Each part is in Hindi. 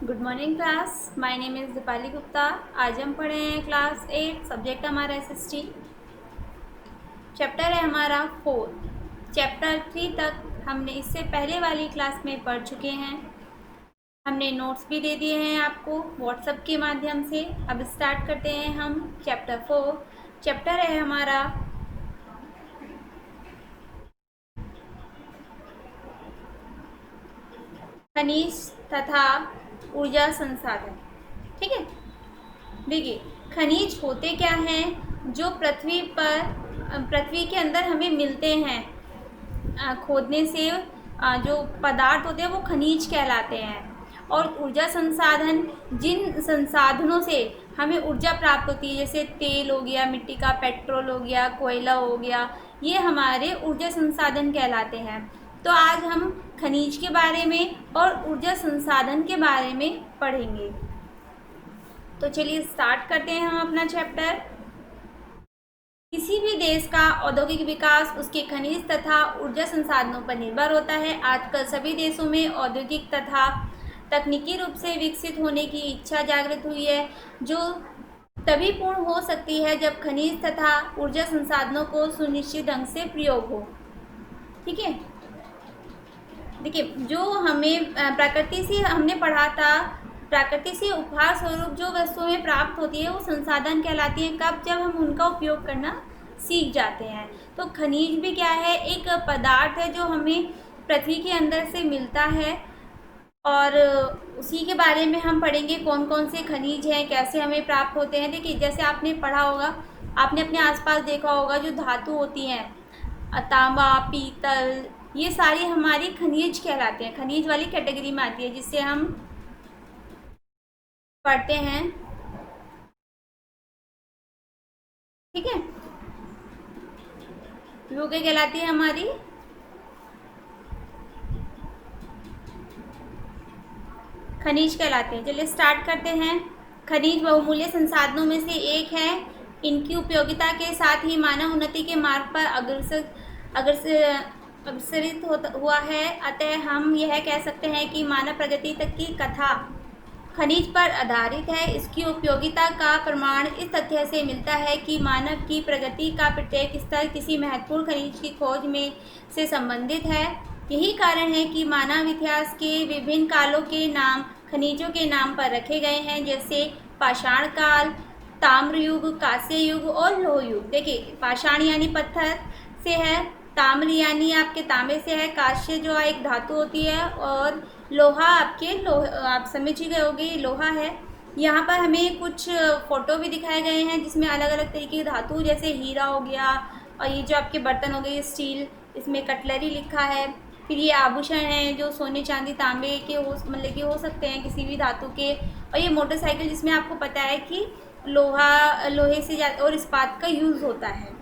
Good morning class. My name is Deepali Gupta. आज हम पढ़े हैं क्लास 8। सब्जेक्ट हमारा SST। चैप्टर है हमारा 4। चैप्टर 3 तक हमने इससे पहले वाली क्लास में पढ़ चुके हैं। हमने नोट्स भी दे दिए हैं आपको व्हाट्सएप के माध्यम से। अब स्टार्ट करते हैं हम चैप्टर 4। चैप्टर है हमारा खनिज तथा ऊर्जा संसाधन। ठीक है, देखिए खनिज होते क्या हैं जो पृथ्वी के अंदर हमें मिलते हैं। खोदने से जो पदार्थ होते हैं वो खनिज कहलाते हैं। और ऊर्जा संसाधन जिन संसाधनों से हमें ऊर्जा प्राप्त होती है, जैसे तेल हो गया, मिट्टी का पेट्रोल हो गया, कोयला हो गया, ये हमारे ऊर्जा संसाधन कहलाते हैं। तो आज हम खनिज के बारे में और ऊर्जा संसाधन के बारे में पढ़ेंगे। तो चलिए स्टार्ट करते हैं हम अपना चैप्टर। किसी भी देश का औद्योगिक विकास उसके खनिज तथा ऊर्जा संसाधनों पर निर्भर होता है। आजकल सभी देशों में औद्योगिक तथा तकनीकी रूप से विकसित होने की इच्छा जागृत हुई है, जो तभी पूर्ण हो सकती है जब खनिज तथा ऊर्जा संसाधनों को सुनिश्चित ढंग से प्रयोग हो। ठीक है, देखिए जो हमें प्रकृति से हमने पढ़ा था, प्रकृति से उपहार स्वरूप जो वस्तुएं प्राप्त होती है वो संसाधन कहलाती हैं। कब? जब हम उनका उपयोग करना सीख जाते हैं। तो खनिज भी क्या है? एक पदार्थ है जो हमें पृथ्वी के अंदर से मिलता है, और उसी के बारे में हम पढ़ेंगे कौन कौन से खनिज हैं, कैसे हमें प्राप्त होते हैं। देखिए जैसे आपने पढ़ा होगा, आपने अपने आसपास देखा होगा, जो धातु होती हैं, तांबा, पीतल, ये सारी हमारी खनिज कहलाते हैं, खनिज वाली कैटेगरी में आती है, जिससे हम पढ़ते हैं। ठीक है, वो क्या कहलाती है? हमारी खनिज कहलाते हैं। चलिए स्टार्ट करते हैं। खनिज बहुमूल्य संसाधनों में से एक है। इनकी उपयोगिता के साथ ही मानव उन्नति के मार्ग पर अग्रसरित हुआ है। अतः हम यह कह सकते हैं कि मानव प्रगति तक की कथा खनिज पर आधारित है। इसकी उपयोगिता का प्रमाण इस तथ्य से मिलता है कि मानव की प्रगति का प्रत्येक स्तर किसी महत्वपूर्ण खनिज की खोज में से संबंधित है। यही कारण है कि मानव इतिहास के विभिन्न कालों के नाम खनिजों के नाम पर रखे गए हैं, जैसे पाषाण काल, ताम्र युग, कांस्य युग और लोह युग। देखिए पाषाण यानी पत्थर से है, ताम्र यानी आपके तांबे से है, कांस्य जो एक धातु होती है, और लोहा आप समझ ही गए होगे लोहा है। यहाँ पर हमें कुछ फोटो भी दिखाए गए हैं जिसमें अलग अलग तरीके की धातु, जैसे हीरा हो गया, और ये जो आपके बर्तन हो गए स्टील, इसमें कटलरी लिखा है। फिर ये आभूषण हैं जो सोने चांदी तांबे के मतलब कि हो सकते हैं, किसी भी धातु के। और ये मोटरसाइकिल जिसमें आपको पता है कि लोहे से और इस्पात का यूज़ होता है।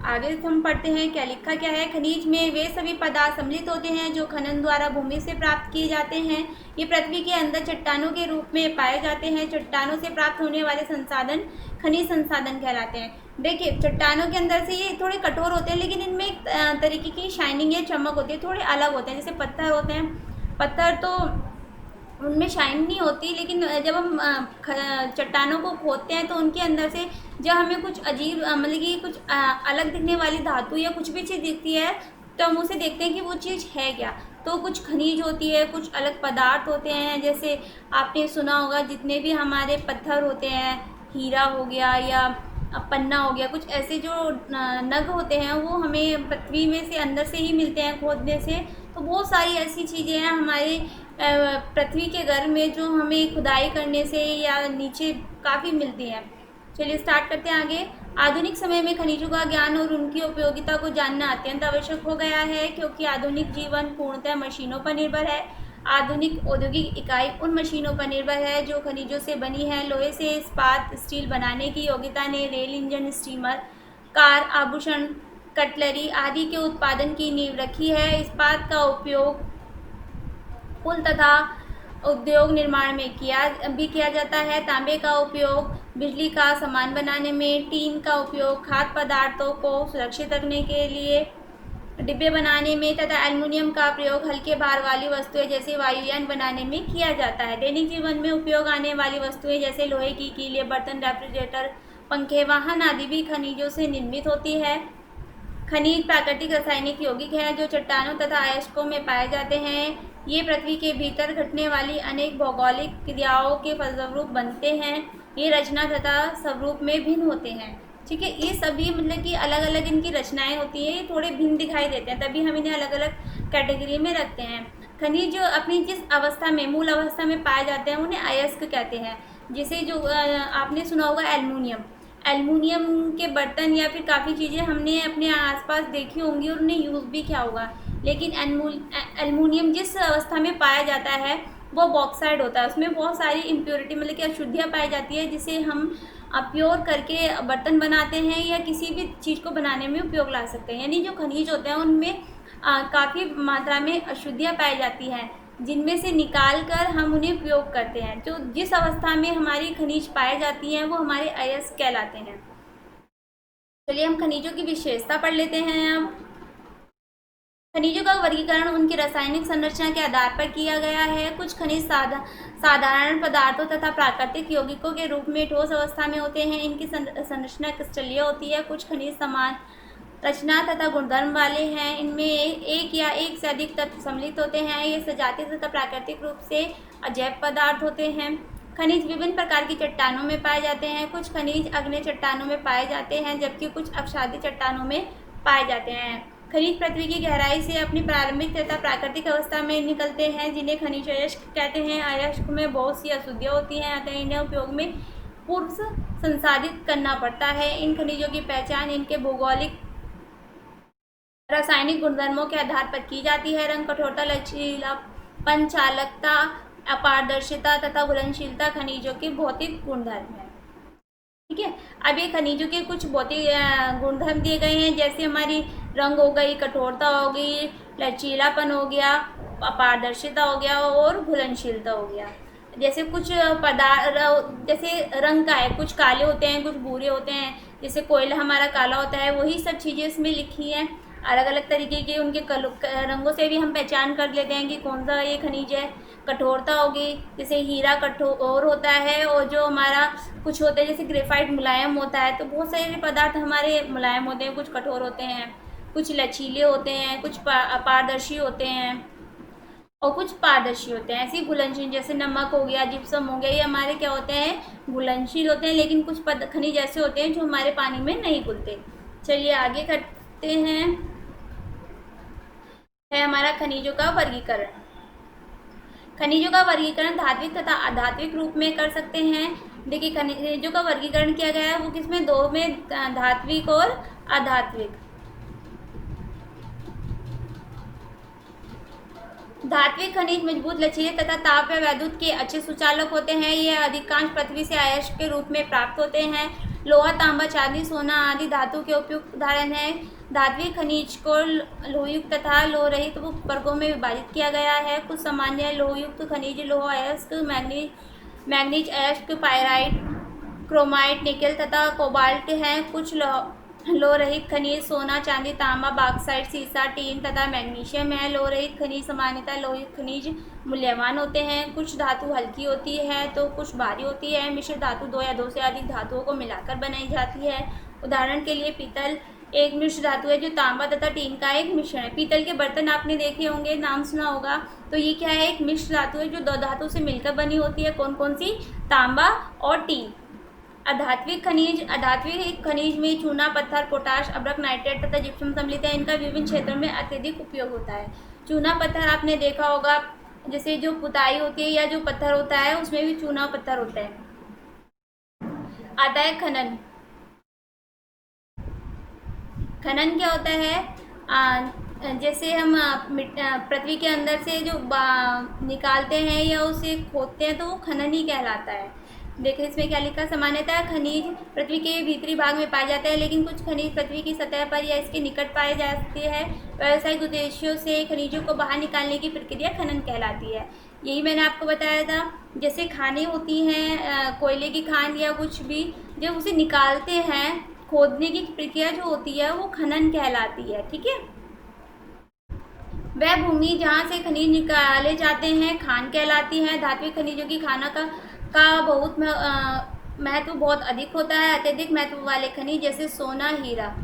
आगे हम पढ़ते हैं क्या लिखा क्या है। खनिज में वे सभी पदार्थ सम्मिलित होते हैं जो खनन द्वारा भूमि से प्राप्त किए जाते हैं। ये पृथ्वी के अंदर चट्टानों के रूप में पाए जाते हैं। चट्टानों से प्राप्त होने वाले संसाधन खनिज संसाधन कहलाते हैं। देखिए चट्टानों के अंदर से ये थोड़े कठोर होते हैं, लेकिन इनमें एक तरीके की शाइनिंग या चमक होती है, थोड़े अलग होते हैं। जैसे पत्थर होते हैं, पत्थर तो उनमें शाइन नहीं होती, लेकिन जब हम चट्टानों को खोदते हैं तो उनके अंदर से जब हमें कुछ अजीब मतलब कि कुछ अलग दिखने वाली धातु या कुछ भी चीज़ दिखती है, तो हम उसे देखते हैं कि वो चीज़ है क्या। तो कुछ खनिज होती है, कुछ अलग पदार्थ होते हैं। जैसे आपने सुना होगा, जितने भी हमारे पत्थर होते हैं, हीरा हो गया या पन्ना हो गया, कुछ ऐसे जो नग होते हैं वो हमें पृथ्वी में से अंदर से ही मिलते हैं खोदने से। तो बहुत सारी ऐसी चीज़ें हैं हमारे पृथ्वी के गर्भ में जो हमें खुदाई करने से या नीचे काफ़ी मिलती हैं। चलिए स्टार्ट करते हैं आगे। आधुनिक समय में खनिजों का ज्ञान और उनकी उपयोगिता को जानना अत्यंत आवश्यक हो गया है, क्योंकि आधुनिक जीवन पूर्णतः मशीनों पर निर्भर है। आधुनिक औद्योगिक इकाई उन मशीनों पर निर्भर है जो खनिजों से बनी है। लोहे से इस्पात स्टील बनाने की योग्यता ने रेल इंजन, स्टीमर, कार, आभूषण, कटलरी आदि के उत्पादन की नींव रखी है। इस्पात का उपयोग पुल तथा उद्योग निर्माण में किया जाता है। तांबे का उपयोग बिजली का सामान बनाने में, टीन का उपयोग खाद्य पदार्थों को सुरक्षित रखने के लिए, डिब्बे बनाने में तथा एल्युमिनियम का प्रयोग हल्के भार वाली वस्तुएं जैसे वायुयान बनाने में किया जाता है। दैनिक जीवन में उपयोग आने वाली वस्तुएं जैसे लोहे की कीलें, बर्तन, रेफ्रिजरेटर, पंखे, वाहन आदि भी खनिजों से निर्मित होती है। खनिज प्राकृतिक, रासायनिक, यौगिक हैं जो चट्टानों तथा अयस्कों में पाए जाते हैं। ये पृथ्वी के भीतर घटने वाली अनेक भौगोलिक क्रियाओं के फलस्वरूप बनते हैं। ये रचना तथा स्वरूप में भिन्न होते हैं। ठीक है, ये सभी मतलब कि अलग अलग इनकी रचनाएं होती हैं, ये थोड़े भिन्न दिखाई देते हैं, तभी हम इन्हें अलग अलग कैटेगरी में रखते हैं। खनिज जो अपनी जिस अवस्था में, मूल अवस्था में पाए जाते हैं उन्हें अयस्क कहते हैं। जैसे जो आपने सुना होगा एल्युमिनियम, एल्युमिनियम के बर्तन या फिर काफ़ी चीज़ें हमने अपने आसपास देखी होंगी और उन्हें यूज़ भी किया होगा। लेकिन एल्युमिनियम जिस अवस्था में पाया जाता है वो बॉक्साइड होता है, उसमें बहुत सारी इम्प्योरिटी मतलब कि अशुद्धियाँ पाई जाती है, जिसे हम प्योर करके बर्तन बनाते हैं या किसी भी चीज़ को बनाने में उपयोग ला सकते हैं। यानी जो खनिज होते हैं उनमें काफ़ी मात्रा में अशुद्धियाँ पाई जाती हैं, जिनमें से निकाल कर हम उन्हें उपयोग करते हैं। जो जिस अवस्था में हमारी खनिज पाई जाती हैं वो हमारे अयस्क कहलाते हैं। चलिए हम खनिजों की विशेषता पढ़ लेते हैं। अब खनिजों का वर्गीकरण उनकी रासायनिक संरचना के आधार पर किया गया है। कुछ खनिज साधारण पदार्थों तथा प्राकृतिक यौगिकों के रूप में ठोस अवस्था में होते हैं। इनकी संरचना क्रिस्टलीय होती है। कुछ खनिज समान रचना तथा गुणधर्म वाले हैं। इनमें एक या एक से अधिक तत्व सम्मिलित होते हैं। ये सजातीय तथा प्राकृतिक रूप से अजैव पदार्थ होते हैं। खनिज विभिन्न प्रकार की चट्टानों में पाए जाते हैं। कुछ खनिज आग्नेय चट्टानों में पाए जाते हैं, जबकि कुछ अक्षादित चट्टानों में पाए जाते हैं। खनिज पृथ्वी की गहराई से अपनी प्रारंभिक तथा प्राकृतिक अवस्था में निकलते हैं, जिन्हें खनिज अयस्क कहते हैं। अयस्क में बहुत सी अशुद्धियाँ होती हैं, अतः इन्हें उपयोग में पूर्व संसाधित करना पड़ता है। इन खनिजों की पहचान इनके भौगोलिक रासायनिक गुणधर्मों के आधार पर की जाती है। रंग, कठोरता, लचीलापन, चालकता, अपारदर्शिता तथा घुलनशीलता खनिजों के भौतिक गुणधर्म हैं। ठीक है, अब ये खनिजों के कुछ भौतिक गुणधर्म दिए गए हैं, जैसे हमारी रंग हो गई, कठोरता हो गई, लचीलापन हो गया, अपारदर्शिता हो गया और घुलनशीलता हो गया। जैसे कुछ पदार्थ जैसे रंग का है, कुछ काले होते हैं, कुछ भूरे होते हैं। जैसे कोयला हमारा काला होता है, वही सब चीज़ें इसमें लिखी हैं। अलग अलग तरीके के उनके रंगों से भी हम पहचान कर लेते हैं कि कौन सा ये खनिज है। कठोरता होगी, जैसे हीरा कठोर होता है, और जो हमारा कुछ होता है जैसे ग्रेफाइट मुलायम होता है। तो बहुत सारे पदार्थ हमारे मुलायम होते हैं, कुछ कठोर होते हैं, कुछ लचीले होते हैं, कुछ अपारदर्शी होते हैं और कुछ पारदर्शी होते हैं। ऐसे घुलनशील, जैसे नमक हो गया, जिप्सम हो गया, ये हमारे क्या होते हैं, घुलनशील होते हैं। लेकिन कुछ खनिज ऐसे होते हैं जो हमारे पानी में नहीं घुलते। चलिए आगे करते हैं, है हमारा खनिजों का वर्गीकरण। खनिजों का वर्गीकरण धात्विक तथा अधात्विक रूप में कर सकते हैं। देखिए खनिजों का वर्गीकरण किया गया है वो किसमें, दो में, धात्विक और अधात्विक। धात्विक खनिज मजबूत, लचीले तथा ताप व वैद्युत के अच्छे सुचालक होते हैं। ये अधिकांश पृथ्वी से अयस्क के रूप में प्राप्त होते हैं। लोहा, तांबा, चांदी, सोना आदि धातु के उपयुक्त उदाहरण हैं। धात्विक खनिज को लोहयुक्त तथा लोहरहित वर्गों में विभाजित किया गया है। कुछ सामान्य लोहयुक्त खनिज लोह अयस्क, मैग्नीज अयस्क, पायराइट, क्रोमाइट, निकेल तथा कोबाल्ट हैं। कुछ लोहरहित खनिज सोना, चांदी, तांबा, बॉक्साइट, सीसा, टीन तथा मैग्नीशियम है। लोहरहित खनिज सामान्यतः लोहित खनिज मूल्यवान होते हैं। कुछ धातु हल्की होती है तो कुछ भारी होती है। मिश्र धातु दो या दो से अधिक धातुओं को मिलाकर बनाई जाती है। उदाहरण के लिए पीतल एक मिश्र धातु है जो तांबा तथा टीन का एक मिश्रण है। पीतल के बर्तन आपने देखे होंगे, नाम सुना होगा। तो ये क्या है, एक मिश्र धातु है जो दो धातु से मिलकर बनी होती है। कौन कौन सी, तांबा और टीन। अधात्विक खनिज में चूना पत्थर, पोटाश, अब्रक, नाइट्रेट तथा जिप्सम सम्मिलित है। इनका विभिन्न क्षेत्रों में अत्यधिक उपयोग होता है। चूना पत्थर आपने देखा होगा, जैसे जो पुताई होती है या जो पत्थर होता है उसमें भी चूना पत्थर होता है। आता है खनन। खनन क्या होता है, जैसे हम पृथ्वी के अंदर से जो निकालते हैं या उसे खोदते हैं तो वो खनन ही कहलाता है। देखिए इसमें क्या लिखा, सामान्यतः खनिज पृथ्वी के भीतरी भाग में पाए जाते हैं, लेकिन कुछ खनिज पृथ्वी की सतह पर या इसके निकट पाए जाते हैं। व्यावसायिक उद्देश्यों से खनिजों को बाहर निकालने की प्रक्रिया खनन कहलाती है। यही मैंने आपको बताया था, जैसे खानें होती हैं, कोयले की खान या कुछ भी, जब उसे निकालते हैं खोदने की प्रक्रिया जो होती है वो खनन कहलाती है। ठीक है, वह भूमि जहाँ से खनिज निकाले जाते हैं खान कहलाती है। धात्विक खनिजों की खाना का बहुत महत्व बहुत अधिक होता है। अत्यधिक महत्व वाले खनिज जैसे सोना, हीरा,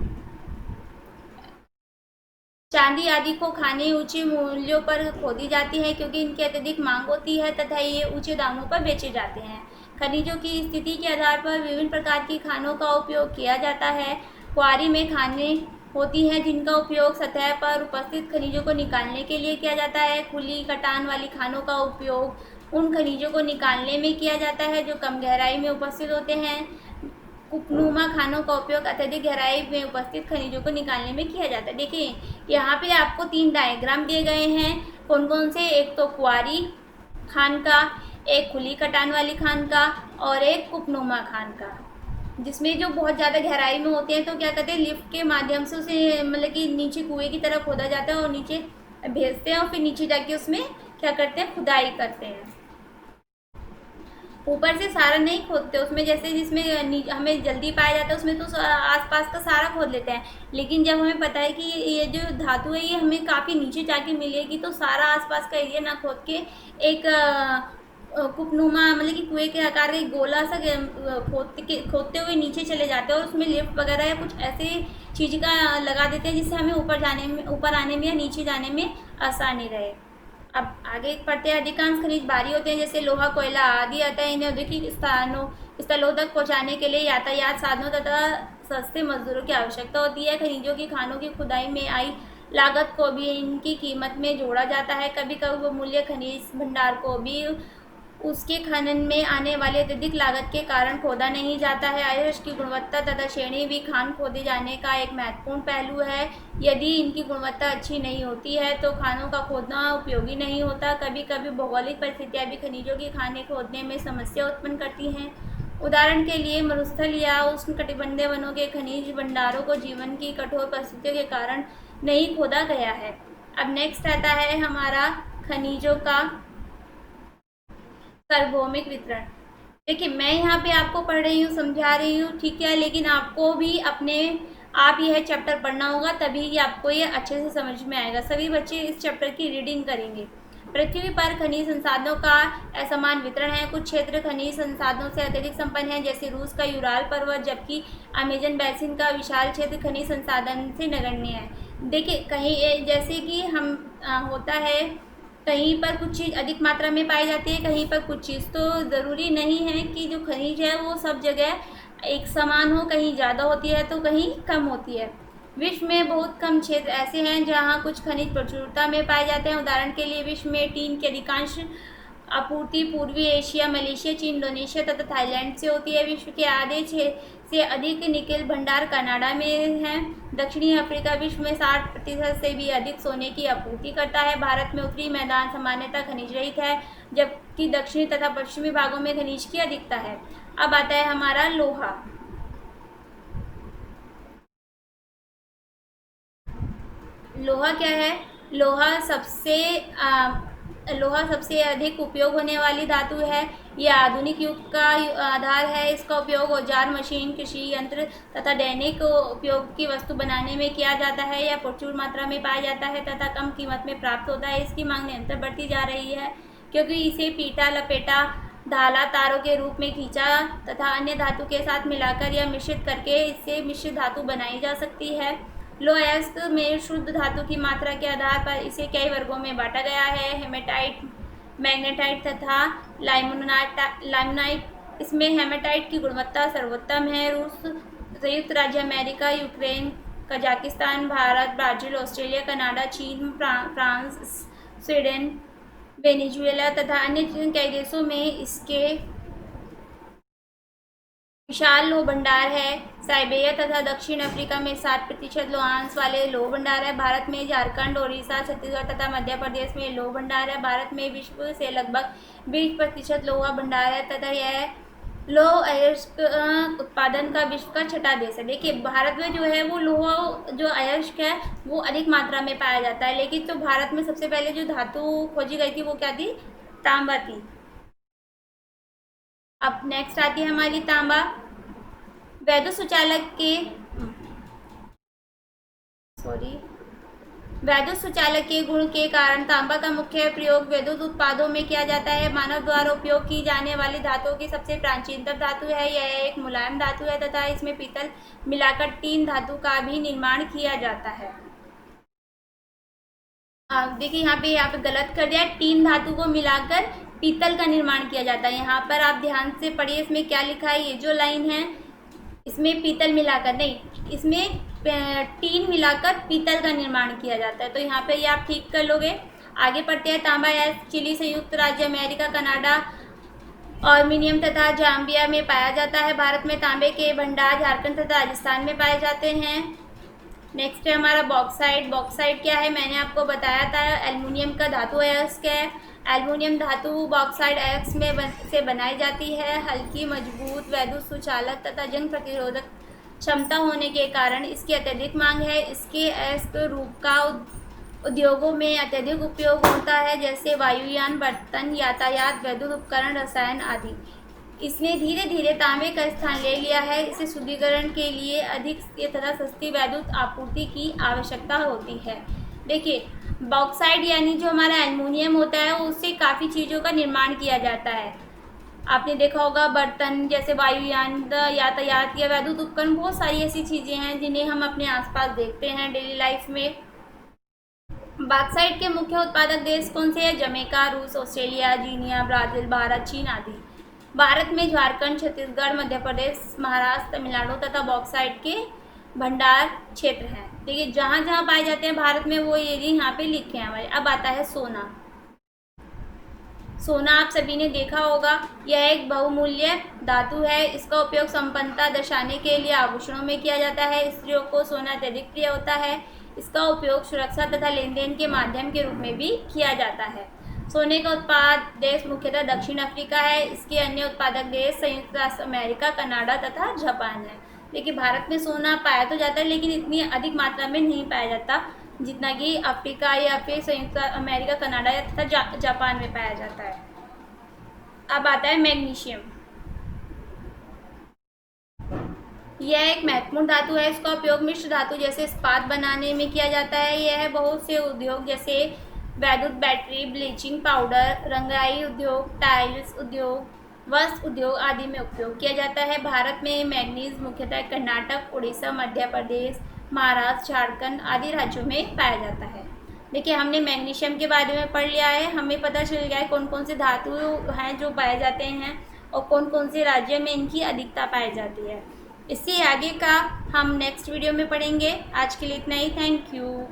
चांदी आदि को खाने ऊंचे मूल्यों पर खोदी जाती है क्योंकि इनकी अत्यधिक मांग होती है तथा ये ऊंचे दामों पर बेचे जाते हैं। खनिजों की स्थिति के आधार पर विभिन्न प्रकार की खानों का उपयोग किया जाता है। क्वारी में खाने होती हैं जिनका उपयोग सतह पर उपस्थित खनिजों को निकालने के लिए किया जाता है। खुली कटान वाली खानों का उपयोग उन खनिजों को निकालने में किया जाता है जो कम गहराई में उपस्थित होते हैं। कुपनुमा खानों का उपयोग अत्यधिक गहराई में उपस्थित खनिजों को निकालने में किया जाता है। देखिए यहाँ पे आपको 3 डायग्राम दिए गए हैं। कौन कौन से? एक तो क्वारी खान का, एक खुली कटान वाली खान का और एक कुपनुमा खान का, जिसमें जो बहुत ज़्यादा गहराई में होते हैं तो क्या कहते हैं, लिफ्ट के माध्यम से उसे मतलब कि नीचे कुएं की तरफ खोदा जाता है और नीचे भेजते हैं और फिर नीचे जाके उसमें क्या करते हैं, खुदाई करते हैं। ऊपर से सारा नहीं खोदते उसमें, जैसे जिसमें हमें जल्दी पाया जाता है उसमें तो आसपास का सारा खोद लेते हैं, लेकिन जब हमें पता है कि ये जो धातु है ये हमें काफ़ी नीचे जाके मिलेगी तो सारा आसपास का एरिया ना खोद के एक कुपनुमा मतलब कि कुएं के आकार का एक गोला सा खोदते हुए नीचे चले जाते हैं और उसमें लिफ्ट वगैरह या कुछ ऐसे चीज़ का लगा देते हैं जिससे हमें ऊपर आने में या नीचे जाने में आसानी रहे। अब आगे पढ़ते हैं। अधिकांश खनिज भारी होते हैं जैसे लोहा, कोयला आदि आता है। इन्हें औद्योगिक स्थलों तक पहुंचाने के लिए यातायात साधनों तथा सस्ते मजदूरों की आवश्यकता होती है। खनिजों की खानों की खुदाई में आई लागत को भी इनकी कीमत में जोड़ा जाता है। कभी कभी वो मूल्य खनिज भंडार को भी उसके खनन में आने वाली अत्यधिक लागत के कारण खोदा नहीं जाता है। आयुष की गुणवत्ता तथा श्रेणी भी खान खोदे जाने का एक महत्वपूर्ण पहलू है। यदि इनकी गुणवत्ता अच्छी नहीं होती है तो खानों का खोदना उपयोगी नहीं होता। कभी कभी भौगोलिक परिस्थितियाँ भी खनिजों की खानें खोदने में समस्या उत्पन्न करती हैं। उदाहरण के लिए मरुस्थल या उष्णकटिबंधीय वनों के खनिज भंडारों को जीवन की कठोर परिस्थितियों के कारण नहीं खोदा गया है। अब नेक्स्ट आता है हमारा खनिजों का सार्वभौमिक वितरण। देखिए मैं यहाँ पे आपको पढ़ रही हूँ, समझा रही हूँ, ठीक है, लेकिन आपको भी अपने आप यह चैप्टर पढ़ना होगा तभी ये आपको ये अच्छे से समझ में आएगा। सभी बच्चे इस चैप्टर की रीडिंग करेंगे। पृथ्वी पर खनिज संसाधनों का असमान वितरण है। कुछ क्षेत्र खनिज संसाधनों से अत्यधिक संपन्न है जैसे रूस का यूराल पर्वत, जबकि अमेजन बैसिन का विशाल क्षेत्र खनिज संसाधन से नगण्य है। देखिए कहीं जैसे कि हम होता है कहीं पर कुछ चीज़ अधिक मात्रा में पाई जाती है, कहीं पर कुछ चीज़, तो ज़रूरी नहीं है कि जो खनिज है वो सब जगह एक समान हो, कहीं ज़्यादा होती है तो कहीं कम होती है। विश्व में बहुत कम क्षेत्र ऐसे हैं जहां कुछ खनिज प्रचुरता में पाए जाते हैं। उदाहरण के लिए विश्व में टीन की अधिकांश आपूर्ति पूर्वी एशिया, मलेशिया, चीन, इंडोनेशिया तथा थाईलैंड से होती है। विश्व के आधे से अधिक निकेल भंडार कनाडा में हैं। दक्षिणी अफ्रीका विश्व में 60% से भी अधिक सोने की आपूर्ति करता है। भारत में उत्तरी मैदान सामान्यतः खनिज रहित है जबकि दक्षिणी तथा पश्चिमी भागों में खनिज की अधिकता है। अब आता है हमारा लोहा। लोहा क्या है? लोहा सबसे अधिक उपयोग होने वाली धातु है। यह आधुनिक युग का आधार है। इसका उपयोग औजार, मशीन, कृषि यंत्र तथा दैनिक उपयोग की वस्तु बनाने में किया जाता है। यह प्रचुर मात्रा में पाया जाता है तथा कम कीमत में प्राप्त होता है। इसकी मांग निरंतर बढ़ती जा रही है क्योंकि इसे पीटा, लपेटा, ढाला, तारों के रूप में खींचा तथा अन्य धातु के साथ मिलाकर या मिश्रित करके इससे मिश्रित धातु बनाई जा सकती है। लौह अयस्क में शुद्ध धातु की मात्रा के आधार पर इसे कई वर्गों में बांटा गया है। हेमेटाइट, मैग्नेटाइट तथा लाइमनाइट। इसमें हेमेटाइट की गुणवत्ता सर्वोत्तम है। रूस, संयुक्त राज्य America, Ukraine, Kazakhstan, Bharat, Brazil, Australia, Canada, चीन, फ्रांस, स्वीडन, वेनेजुएला तथा अन्य कई देशों में इसके विशाल लोह भंडार है। साइबेरिया तथा दक्षिण अफ्रीका में 60% लौहांश वाले लोह भंडार है। भारत में झारखंड, ओडिशा, छत्तीसगढ़ तथा मध्य प्रदेश में लोह भंडार है। भारत में विश्व से लगभग 20% लोहा भंडार है तथा यह लौह अयस्क उत्पादन का विश्व का छठा देश है। देखिए भारत में जो है वो लोहा जो अयस्क है वो अधिक मात्रा में पाया जाता है, लेकिन तो भारत में सबसे पहले जो धातु खोजी गई थी वो क्या थी? तांबा थी। अब नेक्स्ट आती है हमारी तांबा। वैद्य सुचालक के वैद्युत सुचालक के गुण के कारण तांबा का मुख्य प्रयोग विद्युत उत्पादों में किया जाता है। मानव द्वारा उपयोग की जाने वाली धातुओं की सबसे प्राचीनतम धातु है। यह एक मुलायम धातु है तथा इसमें पीतल मिलाकर टीन धातु का भी निर्माण किया जाता है। देखिए यहाँ पे गलत कर दिया, टीन धातु को मिलाकर पीतल का निर्माण किया जाता है। यहाँ पर आप ध्यान से पढ़िए, इसमें क्या लिखा है। ये जो लाइन है इसमें पीतल मिलाकर नहीं, इसमें टीन मिलाकर पीतल का निर्माण किया जाता है। तो यहाँ पे ये आप ठीक कर लोगे। आगे पढ़ते हैं। तांबा चिली, संयुक्त राज्य अमेरिका, कनाडा, आर्मीनियम तथा जाम्बिया में पाया जाता है। भारत में तांबे के भंडार झारखंड तथा राजस्थान में पाए जाते हैं। नेक्स्ट है हमारा बॉक्साइट। बॉक्साइट क्या है, मैंने आपको बताया था, एल्युमिनियम का धातु अयस्क है। एल्युमिनियम धातु बॉक्साइट अयस्क से बनाई जाती है। हल्की, मजबूत, वैद्युत सुचालक तथा जंग प्रतिरोधक क्षमता होने के कारण इसकी अत्यधिक मांग है। इसके अयस्क रूप का उद्योगों में अत्यधिक उपयोग होता है, जैसे वायुयान, बर्तन, यातायात, विद्युत उपकरण, रसायन आदि। इसने धीरे धीरे तांबे का स्थान ले लिया है। इसे शुद्धिकरण के लिए अधिक तथा सस्ती वैद्युत आपूर्ति की आवश्यकता होती है। देखिए, बॉक्साइट यानी जो हमारा एल्युमिनियम होता है उससे काफ़ी चीज़ों का निर्माण किया जाता है। आपने देखा होगा बर्तन, जैसे वायुयान, यातायात या वैद्युत उपकरण, बहुत सारी ऐसी चीज़ें हैं जिन्हें हम अपने आसपास देखते हैं डेली लाइफ में। बॉक्साइट के मुख्य उत्पादक देश कौन से हैं? जमैका, रूस, ऑस्ट्रेलिया, जीनिया, ब्राज़ील, भारत, चीन आदि। भारत में झारखंड, छत्तीसगढ़, मध्य प्रदेश, महाराष्ट्र, तमिलनाडु तथा बॉक्साइट के भंडार क्षेत्र हैं। देखिए, जहाँ जहाँ पाए जाते हैं भारत में वो एरिया यहाँ पे लिखे हैं हमारे। अब आता है सोना। सोना आप सभी ने देखा होगा, यह एक बहुमूल्य धातु है। इसका उपयोग संपन्नता दर्शाने के लिए आभूषणों में किया जाता है। स्त्रियों को सोना अत्यधिक प्रिय होता है। इसका उपयोग सुरक्षा तथा लेन देन के माध्यम के रूप में भी किया जाता है। सोने का उत्पाद देश मुख्यतः दक्षिण अफ्रीका है। इसके अन्य उत्पादक देश संयुक्त राष्ट्र अमेरिका, कनाडा तथा जापान है। देखिए, भारत में सोना पाया तो जाता है लेकिन इतनी अधिक मात्रा में नहीं पाया जाता जितना कि अफ्रीका या फिर संयुक्त अमेरिका, कनाडा तथा जापान में पाया जाता है। अब आता है मैग्नीशियम। यह एक महत्वपूर्ण धातु है। इसका उपयोग मिश्र धातु जैसे इस्पात बनाने में किया जाता है। यह बहुत से उद्योग जैसे वैद्युत बैटरी, ब्लीचिंग पाउडर, रंगाई उद्योग, टाइल्स उद्योग, वस्त्र उद्योग आदि में उपयोग किया जाता है। भारत में मैग्नीज मुख्यतः कर्नाटक, उड़ीसा, मध्य प्रदेश, महाराष्ट्र, झारखंड आदि राज्यों में पाया जाता है। देखिए, हमने मैग्नीशियम के बारे में पढ़ लिया है। हमें पता चल गया है कौन कौन से धातु हैं जो पाए जाते हैं और कौन कौन से राज्य में इनकी अधिकता पाई जाती है। इससे आगे का हम नेक्स्ट वीडियो में पढ़ेंगे। आज के लिए इतना ही। Thank you.